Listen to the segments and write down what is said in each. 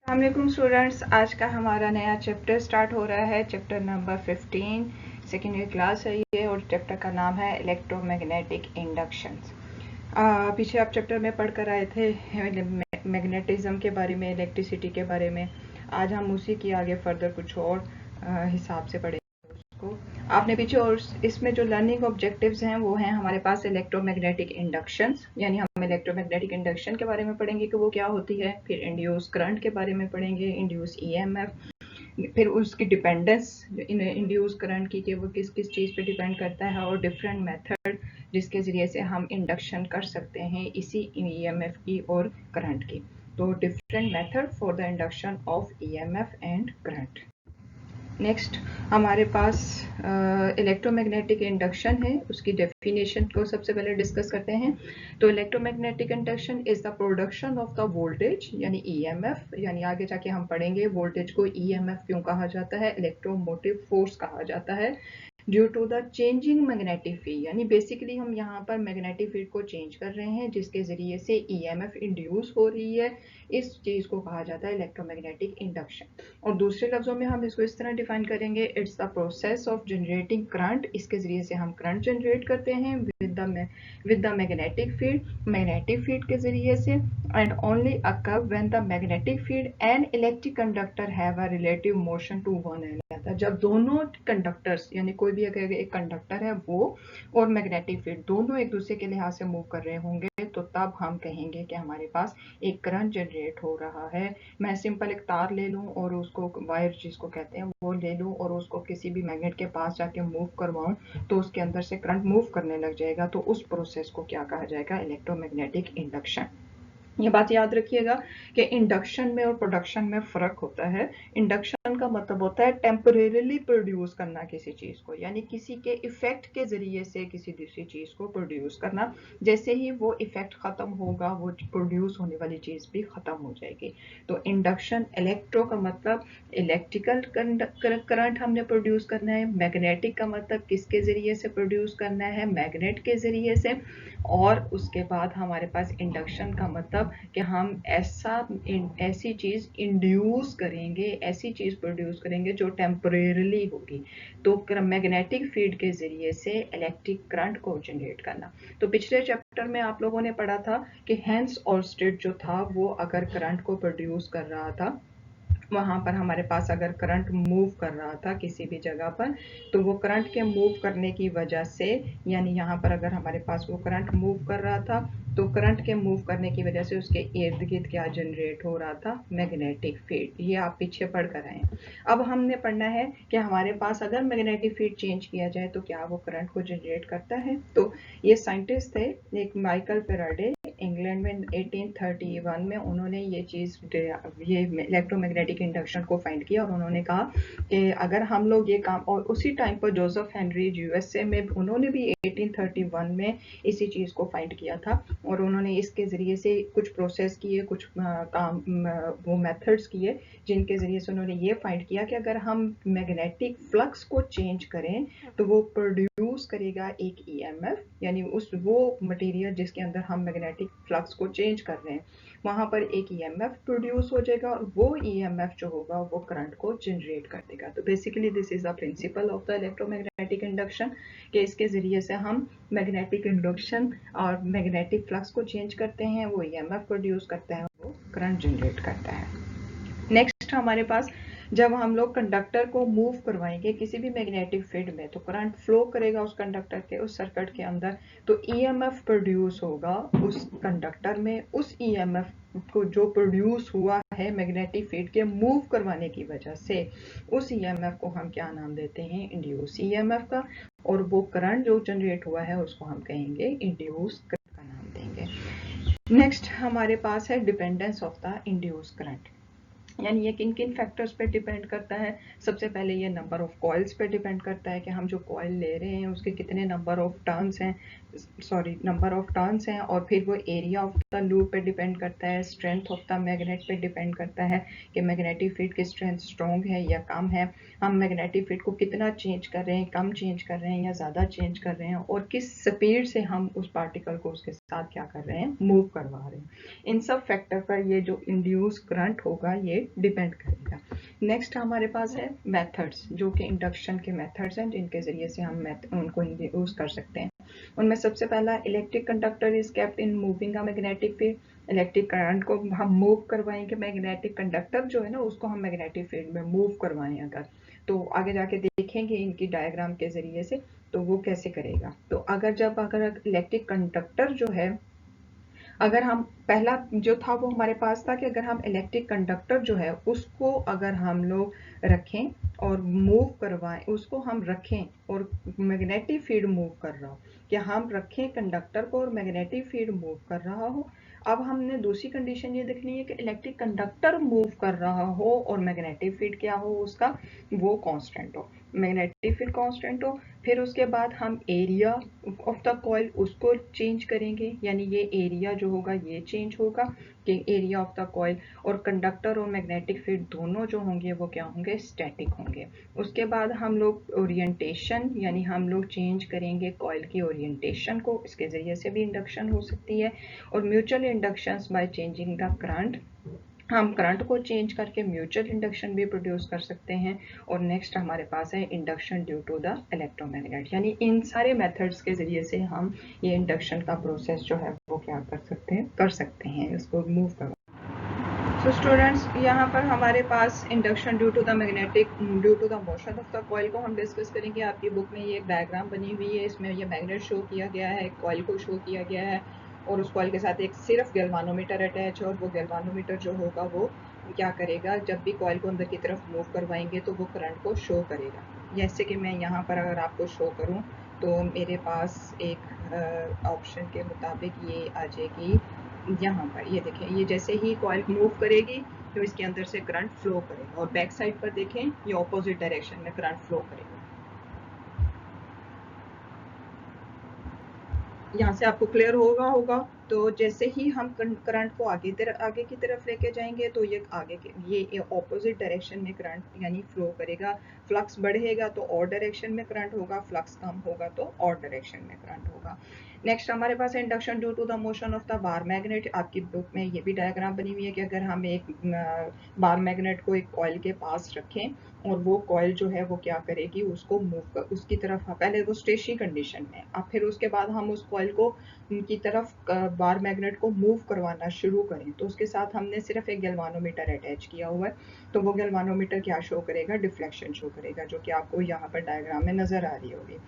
अस्सलामुअलैकुम स्टूडेंट्स, आज का हमारा नया चैप्टर स्टार्ट हो रहा है। Chapter number 15 second year class है ये, और चैप्टर का नाम है इलेक्ट्रोमैग्नेटिक इंडक्शंस। पीछे आप चैप्टर में पढ़ कर आए थे मैग्नेटिज्म के बारे में, इलेक्ट्रिसिटी के बारे में। आज हम उसी की आगे फर्दर कुछ और हिसाब से पढ़ेंगे उसको। आपने पीछे, और इसमें जो लर्निंग ऑब्जेक्टिव्स हैं वो हैं हमारे पास इलेक्ट्रोमैग्नेटिक इंडक्शंस, यानी हम इलेक्ट्रोमैग्नेटिक इंडक्शन के बारे में पढ़ेंगे कि वो क्या होती है। फिर इंड्यूस करंट के बारे में पढ़ेंगे, इंड्यूस ईएमएफ, फिर उसकी डिपेंडेंस इंड्यूस करंट की कि वो किस किस चीज़ पे डिपेंड करता है, और डिफरेंट मेथड जिसके ज़रिए से हम इंडक्शन कर सकते हैं इसी ईएमएफ की और करंट की। तो different method for the induction of EMF and current. Next हमारे पास इलेक्ट्रोमैग्नेटिक इंडक्शन है, उसकी डेफिनेशन को सबसे पहले डिस्कस करते हैं। तो electromagnetic induction is the production of the voltage यानी ईएमएफ, यानी आगे जाके हम पढ़ेंगे वोल्टेज को ईएमएफ क्यों कहा जाता है, इलेक्ट्रोमोटिव फोर्स कहा जाता है, due to the changing magnetic field, यानी बेसिकली हम यहाँ पर मैग्नेटिक फील्ड को चेंज कर रहे हैं जिसके जरिए से ईएमएफ इंड्यूस हो रही है। इस चीज को कहा जाता है इलेक्ट्रोमैग्नेटिक इंडक्शन। और दूसरे लफ्जों में हम इसको इस तरह डिफाइन करेंगे, it's the process of generating current. इसके जरिए से हम करंट जनरेट करते हैं विद द मैग्नेटिक फील्ड के जरिए से, and only occur when the magnetic field and electric conductor have a relative motion to one another. जब दोनों कंडक्टर्स, यानी कोई भी अगर एक कंडक्टर है वो और मैग्नेटिक फील्ड दोनों एक दूसरे के लिहाज से मूव कर रहे होंगे, तो तब हम कहेंगे कि हमारे पास एक करंट जनरेट हो रहा है। मैं सिंपल एक तार ले लूं और उसको वायर जिसको कहते हैं वो ले लूं और उसको किसी भी मैग्नेट के पास जाके मूव करवाऊं, तो उसके अंदर से करंट मूव करने लग जाएगा। तो उस प्रोसेस को क्या कहा जाएगा, इलेक्ट्रोमैग्नेटिक इंडक्शन। ये बात याद रखिएगा कि इंडक्शन में और प्रोडक्शन में फर्क होता है। इंडक्शन का मतलब होता है टेम्परेरीली प्रोड्यूस करना किसी चीज को, यानी किसी के इफेक्ट के जरिए से किसी दूसरी चीज को प्रोड्यूस करना। जैसे ही वो इफेक्ट खत्म होगा वो प्रोड्यूस होने वाली चीज भी खत्म हो जाएगी। तो इंडक्शन, इलेक्ट्रो का मतलब इलेक्ट्रिकल करंट हमने प्रोड्यूस करना है, मैग्नेटिक का मतलब किसके जरिए से प्रोड्यूस करना है, मैग्नेट के जरिए से, और उसके बाद हमारे पास इंडक्शन का मतलब कि हम ऐसी चीज इंड्यूस करेंगे, ऐसी चीज प्रोड्यूस करेंगे जो टेम्परेरीली होगी। तो मैग्नेटिक फील्ड के जरिए से इलेक्ट्रिक करंट को जनरेट करना। तो पिछले चैप्टर में आप लोगों ने पढ़ा था कि हेंस ऑलस्टेड जो था वो अगर करंट को प्रोड्यूस कर रहा था, वहां पर हमारे पास अगर करंट मूव कर रहा था किसी भी जगह पर, तो वो करंट के मूव करने की वजह से, यानी यहाँ पर अगर हमारे पास वो करंट मूव कर रहा था, तो करंट के मूव करने की वजह से उसके इर्द गिर्द क्या जनरेट हो रहा था, मैग्नेटिक फील्ड। ये आप पीछे पढ़ कर आए। अब हमने पढ़ना है कि हमारे पास अगर मैग्नेटिक फील्ड चेंज किया जाए तो क्या वो करंट को जनरेट करता है। तो ये साइंटिस्ट थे, एक माइकल फेराडे, इंग्लैंड में 1831 में उन्होंने ये चीज, ये इलेक्ट्रोमैग्नेटिक इंडक्शन को फाइंड किया, और उन्होंने कहा कि अगर हम लोग ये काम, और उसी टाइम पर जोसेफ हेनरी यूएसए में उन्होंने भी 1831 में इसी चीज को फाइंड किया था, और उन्होंने इसके जरिए से कुछ प्रोसेस किए, कुछ काम, वो मेथड्स किए जिनके जरिए से उन्होंने ये फाइंड किया कि अगर हम मैग्नेटिक फ्लक्स को चेंज करें तो वो प्रोड्यूस करेगा एक ईएमएफ, यानी उस वो मटेरियल जिसके अंदर हम मैग्नेटिक फ्लक्स को चेंज कर रहे हैं वहां पर एक ईएमएफ प्रोड्यूस हो जाएगा, और वो ईएमएफ जो होगा वो करंट को जनरेट कर देगा। तो basically this is the principle of the electromagnetic induction, कि इसके जरिए से हम मैग्नेटिक इंडक्शन और मैग्नेटिक फ्लक्स को चेंज करते हैं, वो ईएमएफ प्रोड्यूस करता है, वो करंट जनरेट करता है। नेक्स्ट हमारे पास, जब हम लोग कंडक्टर को मूव करवाएंगे किसी भी मैग्नेटिक फील्ड में, तो करंट फ्लो करेगा उस कंडक्टर के, उस सर्किट के अंदर, तो ईएमएफ प्रोड्यूस होगा उस कंडक्टर में। उस ईएमएफ को जो प्रोड्यूस हुआ है मैग्नेटिक फील्ड के मूव करवाने की वजह से, उस ईएमएफ को हम क्या नाम देते हैं, इंड्यूस ईएमएफ का, और वो करंट जो जनरेट हुआ है उसको हम कहेंगे इंड्यूस करंट का नाम देंगे। नेक्स्ट हमारे पास है dependence of the induce current, यानी ये किन किन फैक्टर्स पे डिपेंड करता है। सबसे पहले ये नंबर ऑफ कॉइल्स पे डिपेंड करता है कि हम जो कॉइल ले रहे हैं उसके कितने नंबर ऑफ टर्न्स हैं, और फिर वो एरिया ऑफ द लूप पे डिपेंड करता है, स्ट्रेंथ ऑफ द मैग्नेट पे डिपेंड करता है कि मैग्नेटिक फील्ड की स्ट्रेंथ स्ट्रॉन्ग है या कम है, हम मैग्नेटिक फील्ड को कितना चेंज कर रहे हैं, कम चेंज कर रहे हैं या ज़्यादा चेंज कर रहे हैं, और किस स्पीड से हम उस पार्टिकल को उसके साथ क्या कर रहे हैं, मूव करवा रहे हैं। इन सब फैक्टर पर ये जो इंड्यूस करंट होगा ये पे डिपेंड करेगा। नेक्स्ट हमारे पास है मेथड्स, जो कि इंडक्शन के मेथड्स हैं जिनके ज़रिए से हम उनको यूज़ कर सकते हैं। उनमें सबसे पहला, electric conductor is kept in moving a magnetic field. Electric current को हम मूव करवाएंगे, मैग्नेटिक कंडक्टर जो है ना उसको हम मैग्नेटिक फील्ड में मूव करवाएं अगर, तो आगे जाके देखेंगे इनकी डायग्राम के ज़रिए से तो वो कैसे करेगा। तो अगर इलेक्ट्रिक कंडक्टर जो है, अगर हम पहला जो था वो हमारे पास था कि अगर हम इलेक्ट्रिक कंडक्टर जो है उसको अगर हम लोग रखें और मूव करवाएं, उसको हम रखें और मैग्नेटिक फील्ड मूव कर रहा हो, कि हम रखें कंडक्टर को और मैग्नेटिक फील्ड मूव कर रहा हो। अब हमने दूसरी कंडीशन ये देखनी है कि इलेक्ट्रिक कंडक्टर मूव कर रहा हो और मैग्नेटिक फील्ड क्या हो उसका, वो कांस्टेंट हो, मैग्नेटिक फील्ड कांस्टेंट हो। फिर उसके बाद हम एरिया ऑफ द कॉइल उसको चेंज करेंगे, यानी ये एरिया जो होगा ये चेंज होगा कि एरिया ऑफ द कॉइल, और कंडक्टर और मैग्नेटिक फील्ड दोनों जो होंगे वो क्या होंगे, स्टैटिक होंगे। उसके बाद हम लोग ओरिएंटेशन, यानी हम लोग चेंज करेंगे कॉइल की ओरिएंटेशन को, इसके ज़रिए से भी इंडक्शन हो सकती है। और mutual inductions by changing the current, हम करंट को चेंज करके म्यूचुअल इंडक्शन भी प्रोड्यूस कर सकते हैं। और नेक्स्ट हमारे पास है induction due to the electromagnet, यानी इन सारे मेथड्स के ज़रिए से हम ये इंडक्शन का प्रोसेस जो है वो क्या कर सकते हैं इसको मूव कर। सो स्टूडेंट्स, यहाँ पर हमारे पास induction due to the motion of the coil को हम डिस्कस करेंगे। आपकी बुक में ये एक डायग्राम बनी हुई है, इसमें ये मैग्नेट शो किया गया है, कॉइल को शो किया गया है और उस कॉइल के साथ एक सिर्फ गैल्वानोमीटर अटैच है, और वो गैल्वानोमीटर जो होगा वो क्या करेगा, जब भी कॉइल को अंदर की तरफ मूव करवाएंगे तो वो करंट को शो करेगा। जैसे कि मैं यहाँ पर अगर आपको शो करूँ तो मेरे पास एक ऑप्शन के मुताबिक ये आ जाएगी यहाँ पर, ये देखें, ये जैसे ही कॉइल मूव करेगी तो इसके अंदर से करंट फ्लो करेगा, और बैक साइड पर देखें ये ऑपोजिट डायरेक्शन में करंट फ्लो करेगा। यहाँ से आपको क्लियर होगा। तो जैसे ही हम करंट को आगे की तरफ लेके जाएंगे तो ये ऑपोजिट डायरेक्शन में करंट यानी फ्लो करेगा। फ्लक्स बढ़ेगा तो और डायरेक्शन में करंट होगा, फ्लक्स कम होगा तो और डायरेक्शन में करंट होगा। नेक्स्ट हमारे पास induction due to the motion of the bar magnet. आपकी बुक में ये भी डायग्राम बनी हुई है कि अगर हम एक बार मैग्नेट को एक कॉइल के पास रखें और वो कॉइल जो है वो क्या करेगी, उसको उसकी तरफ, पहले वो स्टेशनरी कंडीशन में, अब फिर उसके बाद हम उस कॉइल को की तरफ बार मैग्नेट को मूव करवाना शुरू करें तो उसके साथ हमने सिर्फ एक गैल्वानोमीटर अटैच किया हुआ है। तो वो गैल्वानोमीटर क्या शो करेगा, डिफ्लेक्शन शो करेगा, जो कि आपको यहाँ पर डायग्राम में नजर आ रही होगी।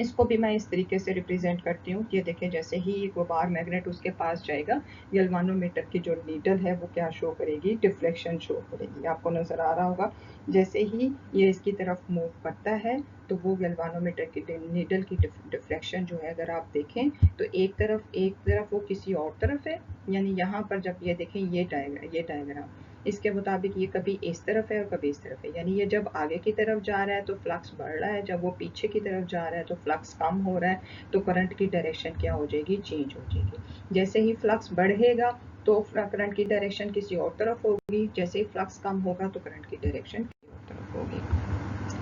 इसको भी मैं इस तरीके से रिप्रेजेंट करती हूँ कि देखें, जैसे ही वो बार मैग्नेट उसके पास जाएगा, गैल्वानोमीटर की जो नीडल है वो क्या शो करेगी, डिफ्लेक्शन शो करेगी। आपको नजर आ रहा होगा, जैसे ही ये इसकी तरफ मूव करता है तो वो गैल्वानोमीटर की नीडल की डिफ्लेक्शन जो है, अगर आप देखें तो एक तरफ वो किसी और तरफ है, यानी यहाँ पर जब ये देखें ये डायग्राम इसके मुताबिक ये कभी इस तरफ है और कभी इस तरफ है, यानी ये जब आगे की तरफ जा रहा है तो फ्लक्स बढ़ रहा है, जब वो पीछे की तरफ जा रहा है तो फ्लक्स कम हो रहा है, तो करंट की डायरेक्शन क्या हो जाएगी, चेंज हो जाएगी। जैसे ही फ्लक्स बढ़ेगा तो करंट की डायरेक्शन किसी और तरफ होगी, जैसे ही फ्लक्स कम होगा तो करंट की डायरेक्शन किसी और तरफ होगी।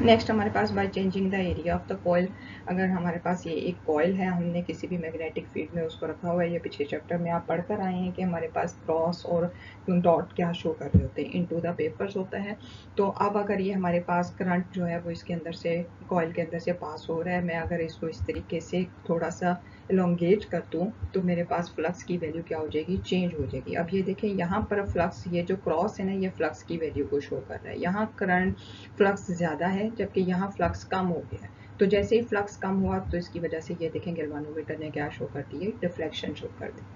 नेक्स्ट हमारे पास by changing the area of the coil, अगर हमारे पास ये एक कॉइल है, हमने किसी भी मैग्नेटिक फील्ड में उसको रखा हुआ है, ये पिछले चैप्टर में आप पढ़कर आए हैं कि हमारे पास क्रॉस और डॉट क्या शो कर रहे होते हैं, इनटू द पेपर्स होता है। तो अब अगर ये हमारे पास करंट जो है वो इसके अंदर से, कॉइल के अंदर से पास हो रहा है, मैं अगर इसको इस तरीके से थोड़ा सा एलोंगेट कर दूँ तो मेरे पास फ्लक्स की वैल्यू क्या हो जाएगी, चेंज हो जाएगी। अब ये देखें, यहाँ पर फ्लक्स, ये जो क्रॉस है ना, ये फ्लक्स की वैल्यू को शो कर रहा है, यहाँ करंट फ्लक्स ज़्यादा है जबकि यहाँ फ्लक्स कम हो गया है। तो जैसे ही फ्लक्स कम हुआ तो इसकी वजह से ये देखें गैल्वानोमीटर ने क्या शो कर दी है, डिफ्लेक्शन शो कर दी।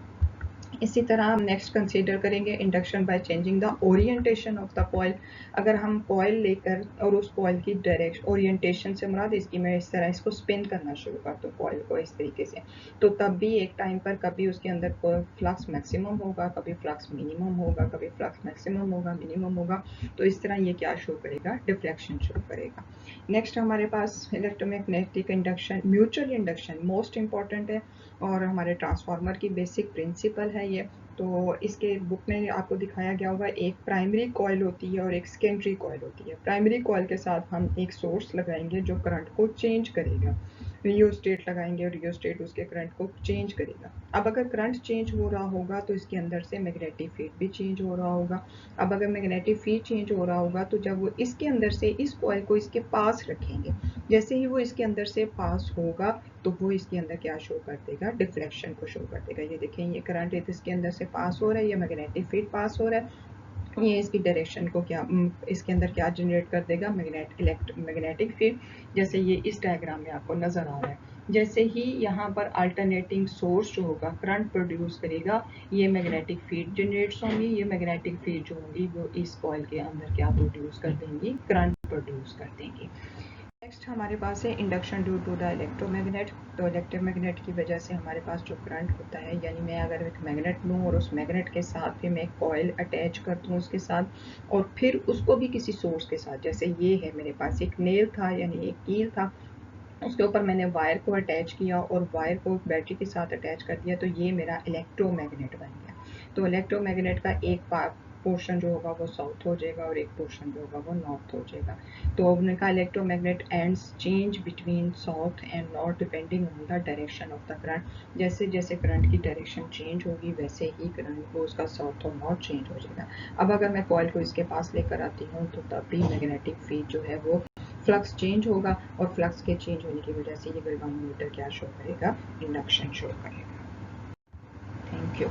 इसी तरह हम नेक्स्ट कंसीडर करेंगे induction bye changing the orientation of the coil. अगर हम कॉइल लेकर और उस कॉइल की डायरेक्शन, ओरिएंटेशन से मुराद इसकी, मैं इस तरह इसको स्पिन करना शुरू कर दूँ कॉइल को इस तरीके से, तो तब भी एक टाइम पर कभी उसके अंदर फ्लक्स मैक्सिमम होगा, कभी फ्लक्स मिनिमम होगा, कभी फ्लक्स मैक्सिमम होगा, मिनिमम होगा। तो इस तरह ये क्या शो करेगा, डिफ्लेक्शन शो करेगा। नेक्स्ट हमारे पास electromagnetic induction, mutual induction most important है और हमारे ट्रांसफार्मर की बेसिक प्रिंसिपल है ये। तो इसके बुक में आपको दिखाया गया होगा, एक प्राइमरी कॉइल होती है और एक सेकेंडरी कॉइल होती है। प्राइमरी कॉइल के साथ हम एक सोर्स लगाएंगे जो करंट को चेंज करेगा, रियोस्टेट लगाएंगे और रियोस्टेट उसके करंट को चेंज करेगा। अब अगर करंट चेंज हो रहा होगा तो इसके अंदर से मैग्नेटिक फील्ड भी चेंज हो रहा होगा। अब अगर मैग्नेटिक फील्ड चेंज हो रहा होगा तो जब वो इसके अंदर से इस कॉइल को इसके पास रखेंगे, जैसे ही वो इसके अंदर से पास होगा तो वो इसके अंदर क्या शो कर देगा, डिफ्लेक्शन को शो कर देगा। ये देखें, ये करंट इसके अंदर से पास हो रहा है, ये मैग्नेटिक फील्ड पास हो रहा है, ये इसकी डायरेक्शन को क्या इसके अंदर क्या जनरेट कर देगा, मैग्नेटिक फील्ड। जैसे ये इस डायग्राम में आपको नजर आ रहा है, जैसे ही यहाँ पर अल्टरनेटिंग सोर्स जो होगा करंट प्रोड्यूस करेगा, ये मैग्नेटिक फील्ड जनरेट्स होंगी। ये मैग्नेटिक फील्ड जो होंगी वो इस कॉइल के अंदर क्या प्रोड्यूस कर देंगी, करंट प्रोड्यूस कर देंगी। नेक्स्ट हमारे पास है induction due to the electromagnet. तो इलेक्ट्रोमैग्नेट की वजह से हमारे पास जो करंट होता है, यानी मैं अगर एक मैग्नेट लूँ और उस मैग्नेट के साथ फिर मैं एक कॉइल अटैच कर दूँ उसके साथ, और फिर उसको भी किसी सोर्स के साथ, जैसे ये है मेरे पास एक नेल था यानी एक कील था, उसके ऊपर मैंने वायर को अटैच किया और वायर को बैटरी के साथ अटैच कर दिया, तो ये मेरा इलेक्ट्रोमैग्नेट बन गया। तो इलेक्ट्रोमैग्नेट का एक पोर्शन जो होगा वो साउथ हो जाएगा और एक पोर्शन जो होगा वो नॉर्थ हो जाएगा। तो उन्होंने कहा electromagnet ends change between south and north depending on the direction of the current. जैसे जैसे करंट की डायरेक्शन चेंज होगी वैसे ही करंट को उसका साउथ और नॉर्थ चेंज हो जाएगा। अब अगर मैं कॉइल को इसके पास लेकर आती हूँ तो तभी मैग्नेटिक फील्ड जो है वो फ्लक्स चेंज होगा, और फ्लक्स के चेंज होने की वजह से ये गैल्वेनोमीटर क्या शो करेगा, इंडक्शन शो करेगा। Thank you.